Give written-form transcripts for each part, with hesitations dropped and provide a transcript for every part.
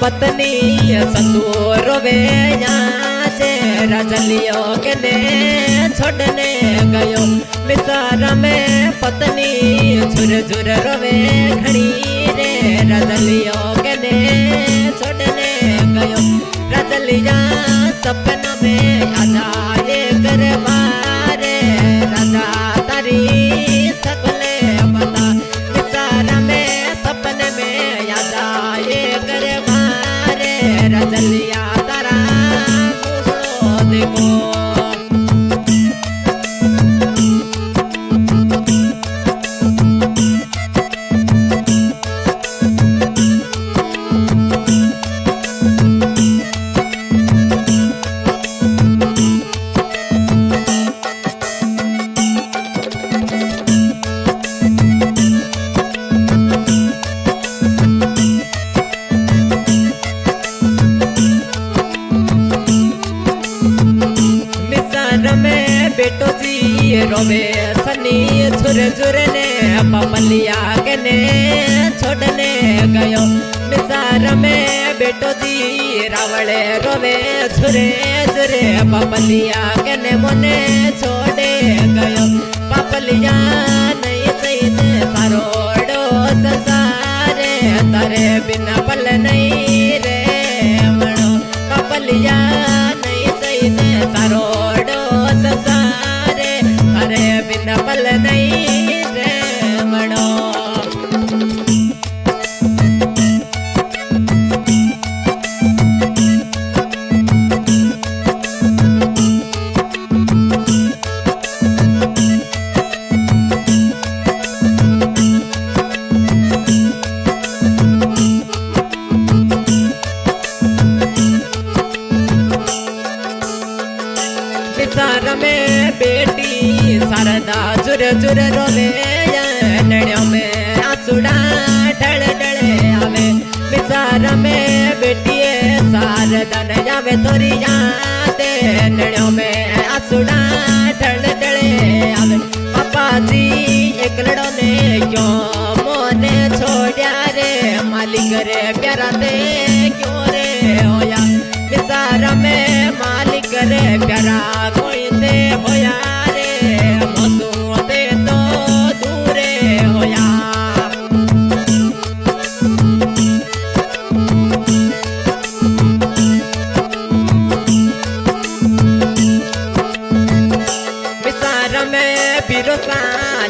पत्नी ससुर वे से रजलियो के ने छोड़ने गयो मिसार में पत्नी झुर झुर रोवे खड़ी रे रजलियो के ने छोड़ने गयो रजलिया सपना में आजा ये करवारे राजा तारी सकले बता मिसार में सपने में आजा ये करवारे रजलिया तारा मुसलो देखो बेटो जी रोवे सनी झुर झुर ने पपलिया के ने छोड़ने गयो मिसार में बेटो जी रावले रोवे झुरे झुरे पपलिया के ने मोने छोड़े गयो पपलिया नहीं चाहिए सारोड़ो संसारे तारे बिना पल नहीं रे मनो पपलिया नहीं चाहिए सारोड़ो संसारे अरे बिना पल नहीं रे मनो मिसार में बेटी शारदा झुर झुर रोवे नड़ियों में आंसुड़ा ढल ढले आवे मिसार में बेटी शारदा न जावे तोरी यादे नड़ियों में आंसुड़ा ढल ढले आवे पापा जी एक लड़ो ने क्यों मोने छोड़या रे मालिक रे प्यारा दे क्यों रे होया मिसार में मालिक रे प्यारा कोई दे होया रे मधु दे तो दूरे होया मिसार में बिरोसा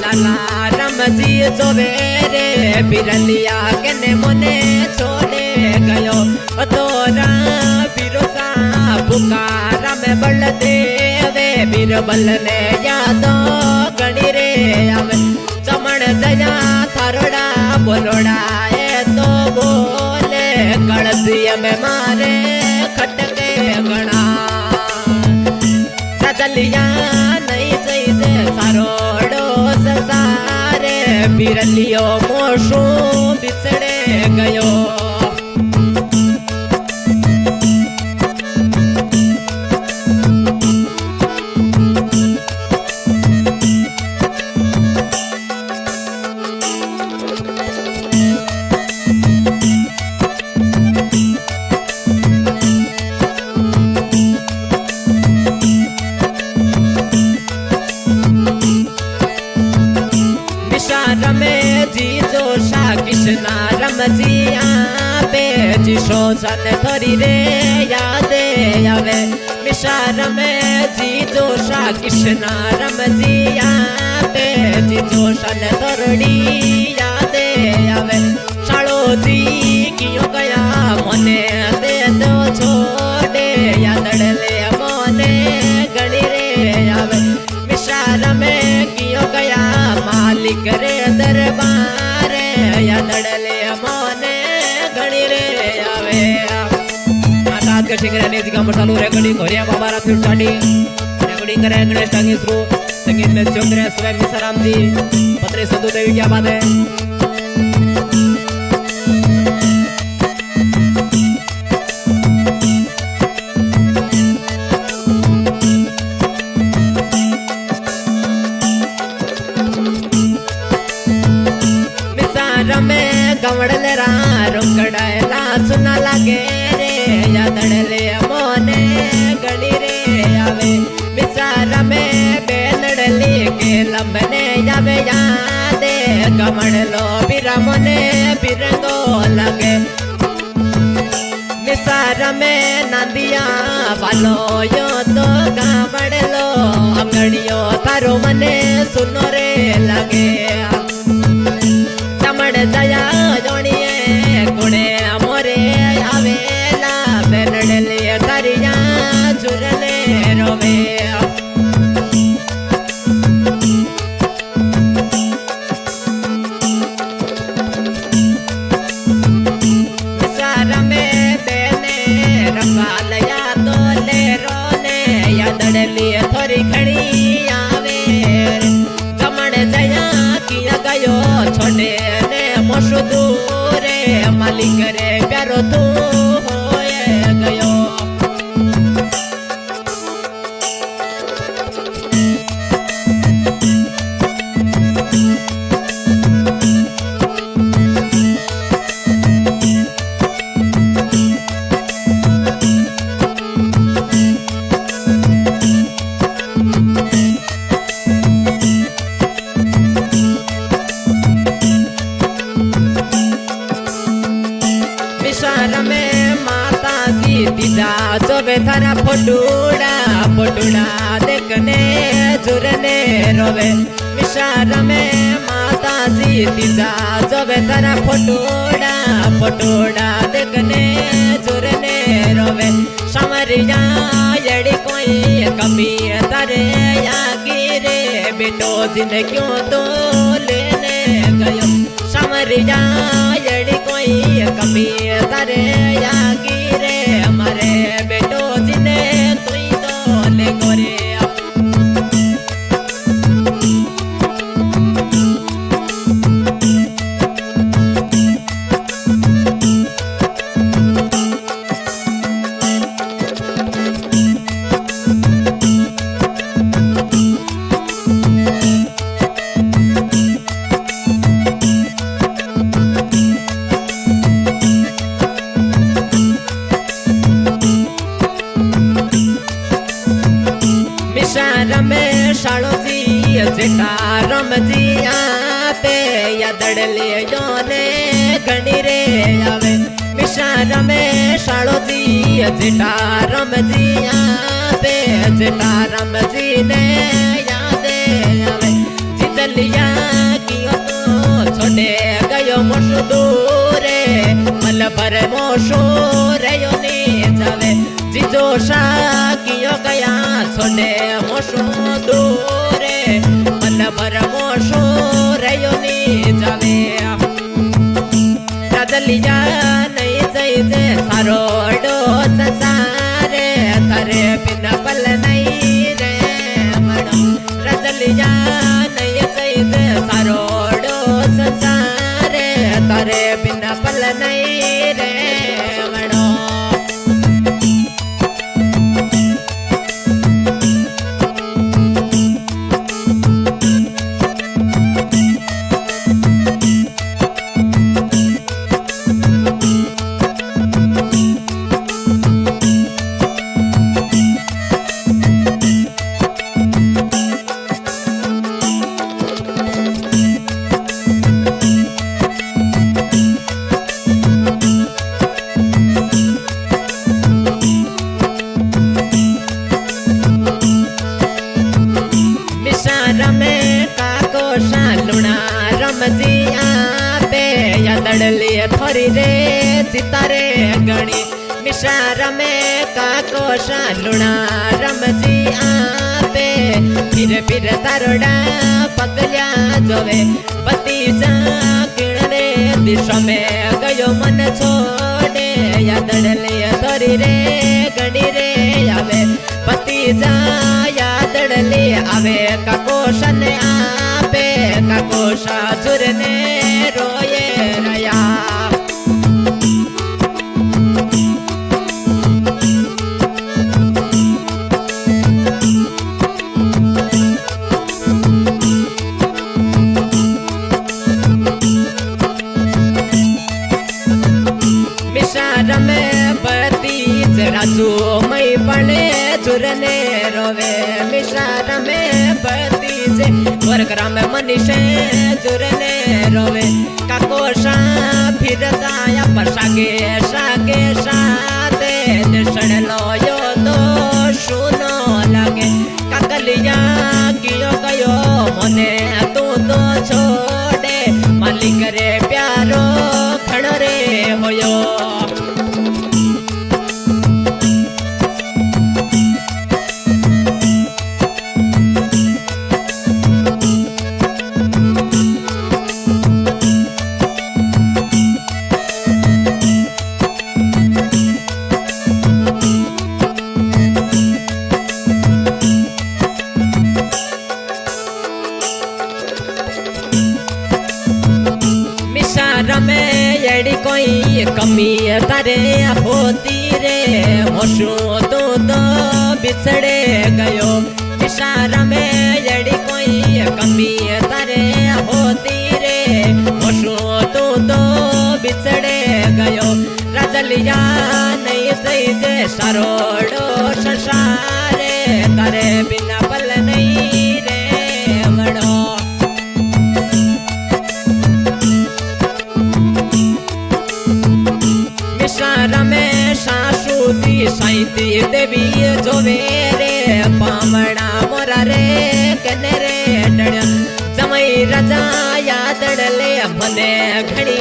लाला रमजी जोवेरे बिरलिया के ने मोने छोड़े गयो तोरा बिरोसा पुकारा में बल देवे बीरबल ने यादो गणी रे आवे चमण जया थारोड़ा बोलोड़ा ए तो बोले कड़सिया में मारे खटके गणा रजलिया नहीं चाहिए सारोड़ो संसारे बिरलियो मोशू बिछड़े गयो कृष्णा रमजिया पे जिशो सन थोरी रे यादे आवे मिशार में जी जोशा कृष्णा रमजिया पे जिशो सन थोड़ी यादे आवे शालो जी क्यों गया मोने दे दो छोड़े यादड़ले मोने गणी रे आवे मिशार में क्यों गया मालिक रे दरबार यादड़ले मोने गणी रे आवे आता के सिंगरे ने जी काम चालू रे गणी घोरिया बाबा रा फिर साडी गणी करे गणेश टांगी श्रू संगीत में चंद्र स्वयं मिसराम जी पत्रे सदु देवी क्या बात है गवड़लेरा रुकड़ला सुना लागे रे यादड़ले मोने गणी रे आवे विचार में बेनड़ली के लंबने जावे यादे कमड़लो बिरमने बिरंगो लगे निसार में नदिया वालो यो तो गामड़लो अंगड़ियो थारो मने सुनो रे लगे चमड़ जया जोड़िए कुड़े मोरे आवेला बेनड़ले तरिया चुरले रोवे थोड़ी खड़ी आवे कमण जया किया गयो छोटे ने मोशु दूरे मालिक रे प्यारो तू होए गयो जोबे थारा फोटूड़ा फोटूड़ा देखने जुरने रोवे विशाल में माता जी तीजा जोबे थारा फोटूड़ा फोटूड़ा देखने जुरने रोवे समरिया यड़ी कोई कमी तारे या गिरे बेटो जिन्हें क्यों तो लेने गयो समरिया यड़ी कोई कमी तारे या गिरे हमारे बेटो जिन्हें तुई तो ले गोरे जेठा रमजिया पे यादड़ले योने गणी रे आवे विशाल में शालो जी जेठा रमजिया पे जेठा रमजी ने यादे आवे जितलिया कियो तो छोड़े गयो मोशु दूरे मल भर मोशो रे योनी जावे जिजोशा कियो गया छोड़े मोशो दूरे भर मोशो रयोनी जावे राजलिया नहीं जाइजे सारोडो संसारे तारे बिन पल नहीं रे मड़ो राजलिया नहीं जाइजे सारोडो संसारे तारे बिन पल नहीं रे मड़ो रमजिया पे यादड़ले थोड़ी रे सितारे गणी मिशार में काको शालुणा रमजिया पे फिर फिर तारोड़ा पगलिया जोवे पतीजा किणने दिशा में गयो मन छोड़े यादड़ले थोड़ी रे गणी रे आवे पतीजा यादड़ले आवे काको शन आपे काको शाजुरने रोये रया मिशार में सुमई पड़े चुरने रोवे मिशार में भतीजे वर्करा में मनीषे चुरने रोवे काकोशा फिर जाया पर सागे सागे साते दर्शन लो यो तो सुनो लगे काकलिया कियो कयो मने तू तो छोड़े मालिक रे प्यारो खण रे होयो में यड़ी कोई कमी तारे होती रे होशू तो बिछड़े गयो इशारा में यड़ी कोई कमी तारे होती रे होशू तो बिछड़े गयो रजलिया नहीं सही जे सरोड़ो शशारे तारे बिना पल नहीं रे बड़ो में सासू जी साईती देवी जोवे रे पामड़ा मोरा रे कने रे डड़िया जमई रजा याद डले मने घड़ी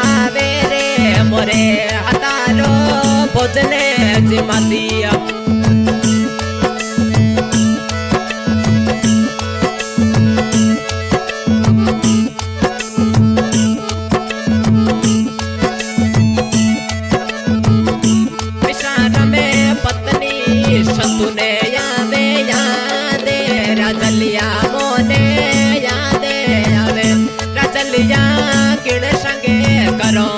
आवे रे मोरे हतारो भोजने जिमातिया सतुने यादे यादे राजलिया मोने यादे आवे राजलिया किड़ संगे करो